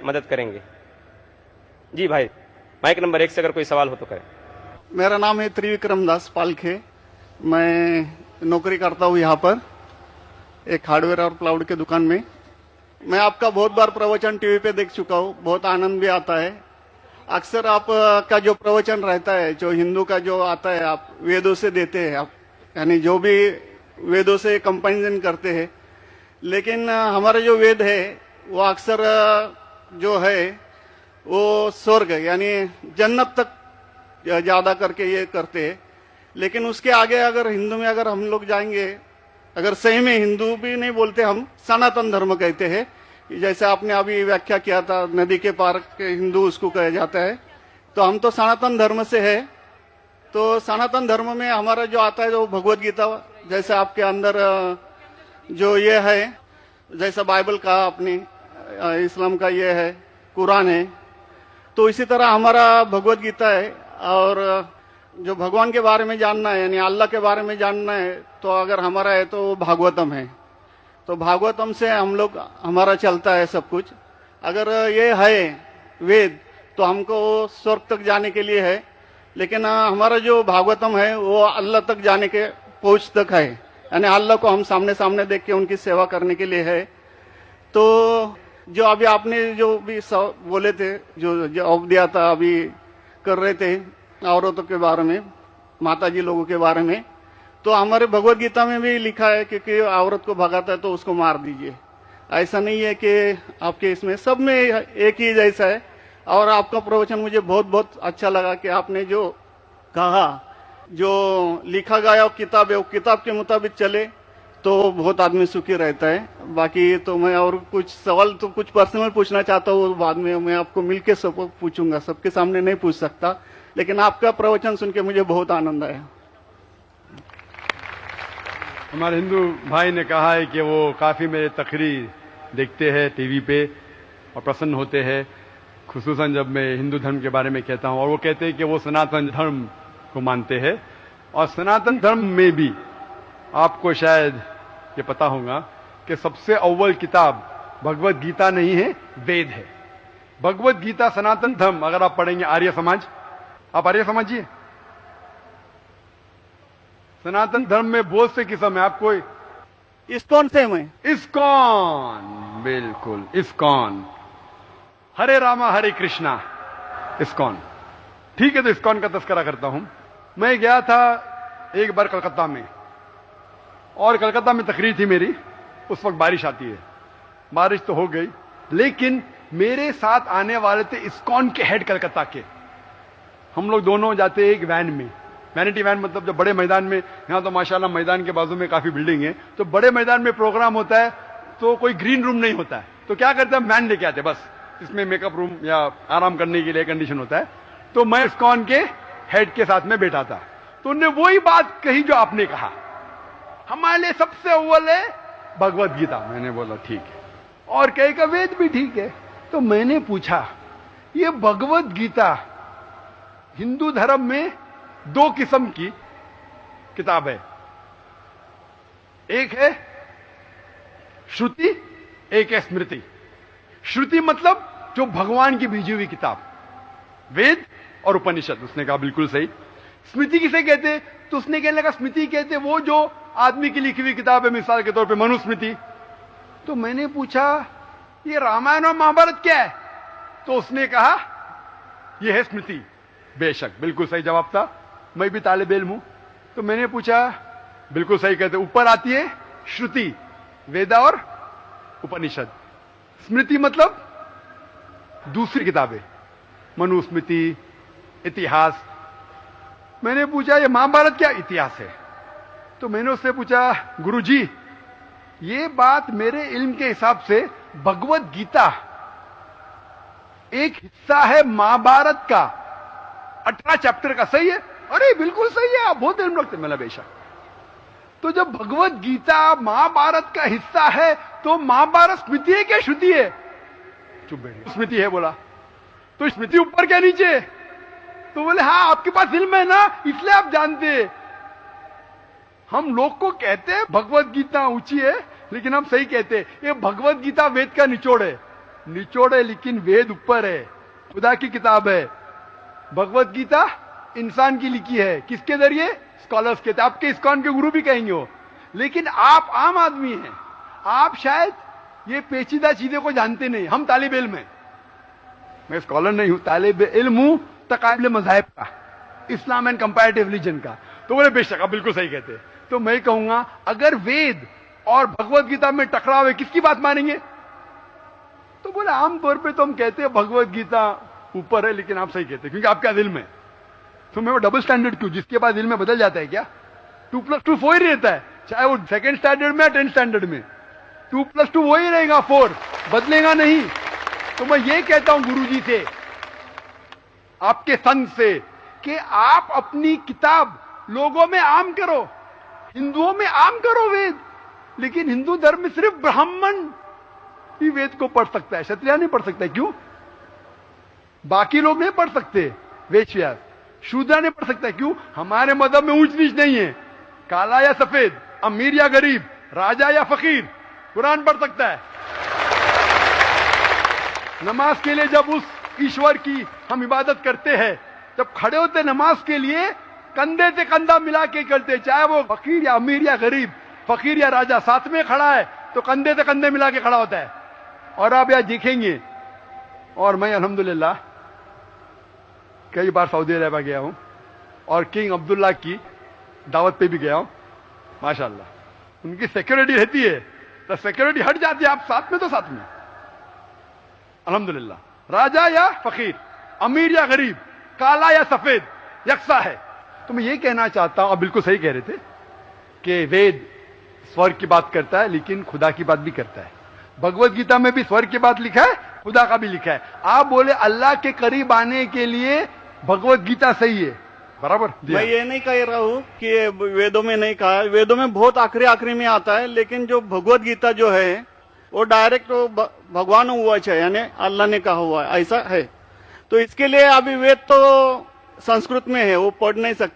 मदद करेंगे। जी भाई, माइक नंबर 1 से अगर कोई सवाल हो तो करें। मेरा नाम है त्रिविक्रम दास पालखे। मैं नौकरी करता हूँ यहाँ पर एक हार्डवेयर और क्लाउड के दुकान में। मैं आपका बहुत बार प्रवचन टीवी पे देख चुका हूँ, बहुत आनंद भी आता है। अक्सर आप का जो प्रवचन रहता है, जो हिंदू का जो आता है, आप वेदों से देते हैं, आप यानी जो भी वेदों से कंपैरिजन करते हैं। लेकिन हमारे जो वेद है वो अक्सर जो है वो स्वर्ग यानी जन्नत तक ज्यादा करके ये करते हैं। लेकिन उसके आगे अगर हिंदू में अगर हम लोग जाएंगे, अगर सही में हिंदू भी नहीं बोलते, हम सनातन धर्म कहते हैं। जैसे आपने अभी व्याख्या किया था, नदी के पार के हिंदू उसको कहा जाता है। तो हम तो सनातन धर्म से है। तो सनातन धर्म में हमारा जो आता है जो भगवत गीता, जैसे आपके अंदर जो ये है, जैसा बाइबल का अपनी इस्लाम का ये है, कुरान है, तो इसी तरह हमारा भगवत गीता है। और जो भगवान के बारे में जानना है यानी अल्लाह के बारे में जानना है, तो अगर हमारा है तो भागवतम है। तो भागवतम से हम लोग हमारा चलता है सब कुछ। अगर ये है वेद तो हमको स्वर्ग तक जाने के लिए है। लेकिन हमारा जो भागवतम है वो अल्लाह तक जाने के पहुंच तक है, यानी अल्लाह को हम सामने सामने देख के उनकी सेवा करने के लिए है। तो जो अभी आपने जो भी बोले थे, जो जवाब दिया था, अभी कर रहे थे औरतों के बारे में, माताजी लोगों के बारे में, तो हमारे भगवत गीता में भी लिखा है कि औरत को भगाता है तो उसको मार दीजिए। ऐसा नहीं है कि आपके इसमें सब में एक ही जैसा है। और आपका प्रवचन मुझे बहुत बहुत अच्छा लगा कि आपने जो कहा, जो लिखा गया किताब है वो किताब के मुताबिक चले तो बहुत आदमी सुखी रहता है। बाकी तो मैं और कुछ सवाल तो कुछ पर्सनल पूछना चाहता हूँ, बाद में मैं आपको मिलके सब पूछूंगा, सबके सामने नहीं पूछ सकता। लेकिन आपका प्रवचन सुन के मुझे बहुत आनंद आया। हमारे हिंदू भाई ने कहा है कि वो काफी मेरे तकरीर देखते हैं टीवी पे और प्रसन्न होते हैं, खुसूसन जब मैं हिंदू धर्म के बारे में कहता हूं। और वो कहते हैं कि वो सनातन धर्म को मानते हैं। और सनातन धर्म में भी आपको शायद ये पता होगा कि सबसे अव्वल किताब भगवत गीता नहीं है, वेद है। भगवत गीता सनातन धर्म अगर आप पढ़ेंगे, आर्य समाज, आप आर्य समझिए, सनातन धर्म में बहुत से किस्म है। आपको इस्कॉन से मैं इस्कॉन, बिल्कुल इस्कॉन, हरे रामा हरे कृष्णा, इस्कॉन, ठीक है। तो इस्कॉन का तस्करा करता हूं। मैं गया था एक बार कलकत्ता में, और कलकत्ता में तकरीर थी मेरी। उस वक्त बारिश आती है, बारिश तो हो गई, लेकिन मेरे साथ आने वाले थे इस्कॉन के हेड कलकत्ता के। हम लोग दोनों जाते एक वैन में, वैनिटी वैन, मतलब जब बड़े मैदान में, यहां तो माशाल्लाह मैदान के बाजू में काफी बिल्डिंग है, तो बड़े मैदान में प्रोग्राम होता है तो कोई ग्रीन रूम नहीं होता है, तो क्या करते हैं, वैन लेके आते, बस इसमें मेकअप रूम या आराम करने के लिए कंडीशन होता है। तो मैं इस्कॉन के हेड के साथ में बैठा था, तो उन्होंने वही बात कही जो आपने कहा, हमारे लिए सबसे अव्वल है भगवत गीता। मैंने बोला ठीक है, और कहीं का वेद भी ठीक है। तो मैंने पूछा, ये भगवत गीता हिंदू धर्म में दो किस्म की किताब है, एक है श्रुति, एक है स्मृति। श्रुति मतलब जो भगवान की भेजी हुई किताब, वेद और उपनिषद। उसने कहा बिल्कुल सही। स्मृति किसे कहते, तो उसने कहने लगा स्मृति कहते वो जो आदमी की लिखी हुई किताब है, मिसाल के तौर पे मनुस्मृति। तो मैंने पूछा ये रामायण और महाभारत क्या है, तो उसने कहा ये है स्मृति। बेशक बिल्कुल सही जवाब था, मैं भी तालिब इल्म हूं। तो मैंने पूछा, बिल्कुल सही कहते, ऊपर आती है श्रुति, वेदा और उपनिषद। स्मृति मतलब दूसरी किताबें, मनुस्मृति, इतिहास। मैंने पूछा ये महाभारत क्या इतिहास है, तो मैंने उससे पूछा गुरुजी ये बात मेरे इल्म के हिसाब से भगवत गीता एक हिस्सा है महाभारत का, 18 चैप्टर का, सही है? अरे बिल्कुल सही है, आप बहुत इल्म रखते। मैंने बेशक। तो जब भगवत गीता महाभारत का हिस्सा है तो महाभारत स्मृति है क्या श्रुति है? चुप बैठे, स्मृति है बोला। तो स्मृति ऊपर क्या नीचे? तो बोले हाँ आपके पास इल्म है ना, इसलिए आप जानते। हम लोग को कहते हैं भगवत गीता ऊंची है, लेकिन हम सही कहते हैं ये भगवत गीता वेद का निचोड़ है। निचोड़ है, लेकिन वेद ऊपर है, खुदा की किताब है। भगवत गीता इंसान की लिखी है, किसके जरिए? स्कॉलर्स के। आपके इस्कॉन के गुरु भी कहेंगे वो, लेकिन आप आम आदमी हैं, आप शायद ये पेचीदा चीजों को जानते नहीं। हम तालिब इल्म हैं, मैं स्कॉलर नहीं हूं, तालिब इल्म हूं तकाबिल मज़ाहिब का, इस्लाम एंड कंपैरेटिव रिलीजन का। तो बोले बेशक आप बिल्कुल सही कहते। तो मैं कहूंगा अगर वेद और भगवत गीता में टकराव है, किसकी बात मानेंगे? तो बोले आमतौर पे तो हम कहते हैं भगवत गीता ऊपर है, लेकिन आप सही कहते हैं क्योंकि आपके दिल में। तो मैं वो डबल स्टैंडर्ड क्यों? जिसके बाद दिल में बदल जाता है क्या? 2+2 4 ही रहता है, चाहे वो सेकंड स्टैंडर्ड में या 10th स्टैंडर्ड में। 2+2 वही रहेगा, 4 बदलेगा नहीं। तो मैं ये कहता हूं गुरुजी से, आपके संत से, कि आप अपनी किताब लोगों में आम करो, हिंदुओं में आम करो वेद। लेकिन हिंदू धर्म में सिर्फ ब्राह्मण ही वेद को पढ़ सकता है, क्षत्रिय नहीं पढ़ सकता। क्यों? बाकी लोग नहीं पढ़ सकते, वेद व्यास शूद्र नहीं पढ़ सकता। क्यों? हमारे मजहब में ऊंच नीच नहीं है, काला या सफेद, अमीर या गरीब, राजा या फकीर, कुरान पढ़ सकता है। नमाज के लिए जब उस ईश्वर की हम इबादत करते हैं, जब खड़े होते नमाज के लिए, कंधे से कंधा मिला के करते, चाहे वो फकीर या अमीर या गरीब, फकीर या राजा साथ में खड़ा है तो कंधे से कंधे मिला के खड़ा होता है। और आप यहां देखेंगे, और मैं अल्हम्दुलिल्लाह कई बार सऊदी अरब गया हूं और किंग अब्दुल्ला की दावत पे भी गया हूं, माशाल्लाह उनकी सिक्योरिटी रहती है, तो सिक्योरिटी हट जाती है, आप साथ में तो साथ में, अल्हम्दुलिल्लाह। राजा या फकीर, अमीर या गरीब, काला या सफेद, यकसा है। तो मैं ये कहना चाहता हूं, आप बिल्कुल सही कह रहे थे कि वेद स्वर्ग की बात करता है, लेकिन खुदा की बात भी करता है। भगवत गीता में भी स्वर्ग की बात लिखा है, खुदा का भी लिखा है। आप बोले अल्लाह के करीब आने के लिए भगवत गीता सही है, बराबर। मैं ये नहीं कह रहा हूँ कि ये वेदों में नहीं कहा है, वेदों में बहुत आखिरी में आता है, लेकिन जो भगवत गीता जो है वो डायरेक्ट भगवान हुआ है, यानी अल्लाह ने कहा हुआ है, ऐसा है। तो इसके लिए अभी वेद तो संस्कृत में है, वो पढ़ नहीं सकते।